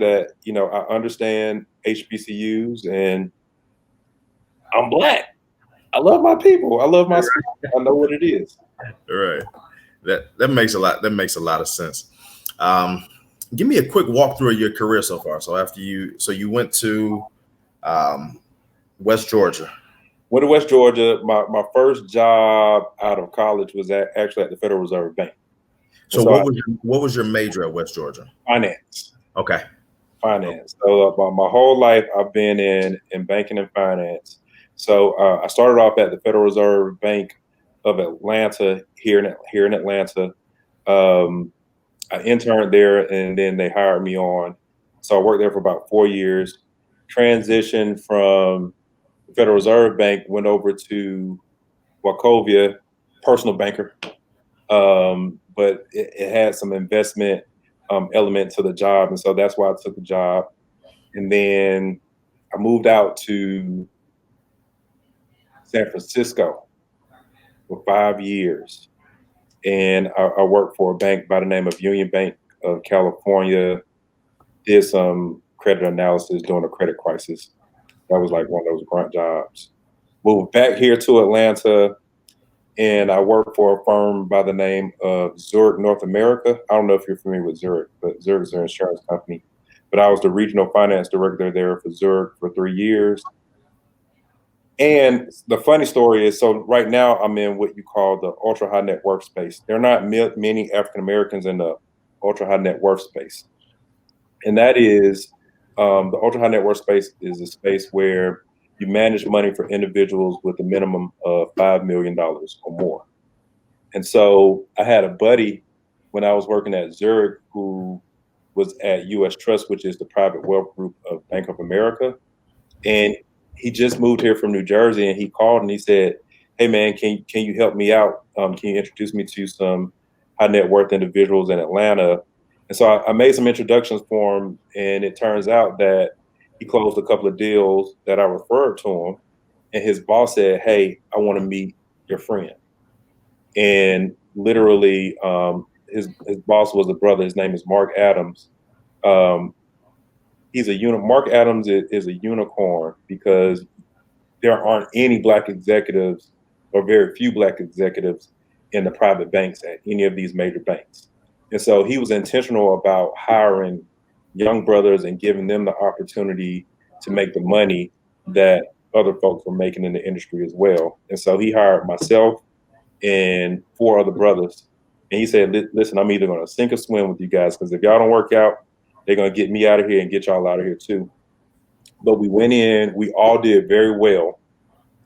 that, I understand HBCUs and I'm Black. I love my people. I love my school. I know what it is. Right. That makes a lot. That makes a lot of sense. Um, Give me a quick walkthrough of your career so far. So you went to um, West Georgia. Went to West Georgia. My first job out of college was actually at the Federal Reserve Bank. And So so I what was your major at West Georgia? finance. Okay. Finance. So my whole life I've been in banking and finance. So I started off at the Federal Reserve Bank of Atlanta here in Atlanta. Um, I interned there, and then they hired me on. So I worked there for about 4 years. Transitioned from the Federal Reserve Bank, went over to Wachovia, personal banker. But it had some investment element to the job, and so that's why I took the job. And then I moved out to San Francisco for 5 years, and I worked for a bank by the name of Union Bank of California. Did some credit analysis during the credit crisis. That was like one of those grunt jobs. Moved back here to Atlanta, and I worked for a firm by the name of Zurich North America. I don't know if you're familiar with Zurich, but Zurich is their insurance company. But I was the regional finance director there for Zurich for 3 years. And the funny story is, so right now I'm in what you call the ultra high net worth space. There are not many African Americans in the ultra high net worth space, and that is the ultra high net worth space is a space where you manage money for individuals with a minimum of $5 million or more. And so I had a buddy when I was working at Zurich who was at U.S. Trust, which is the private wealth group of Bank of America, and he just moved here from New Jersey, and he called and he said, "Hey man, can you help me out? Can you introduce me to some high net worth individuals in Atlanta?" And so I made some introductions for him, and it turns out that he closed a couple of deals that I referred to him, and his boss said, "Hey, I want to meet your friend." And literally, his boss was a brother. His name is Mark Adams. Um, Mark Adams is a unicorn because there aren't any black executives or very few black executives in the private banks at any of these major banks. And so he was intentional about hiring young brothers and giving them the opportunity to make the money that other folks were making in the industry as well. And so he hired myself and four other brothers. And he said, listen, I'm either going to sink or swim with you guys, because if y'all don't work out, they're going to get me out of here and get y'all out of here too. But we went in, we all did very well.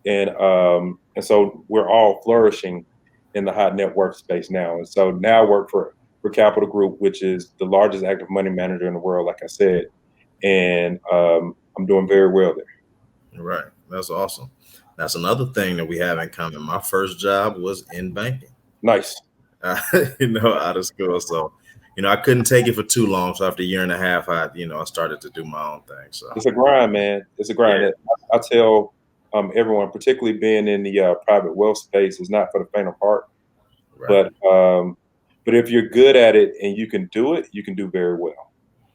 And so we're all flourishing in the high net worth space now. And so now I work for Capital Group, which is the largest active money manager in the world, like I said. And I'm doing very well there. Right. That's awesome. That's another thing that we have in common. My first job was in banking. Nice. Out of school. So, I couldn't take it for too long. So after a year and a half, I started to do my own thing. So It's a grind, man. It's a grind. yeah, I tell everyone, particularly being in the private wealth space, is not for the faint of heart. right. But if you're good at it and you can do it, you can do very well.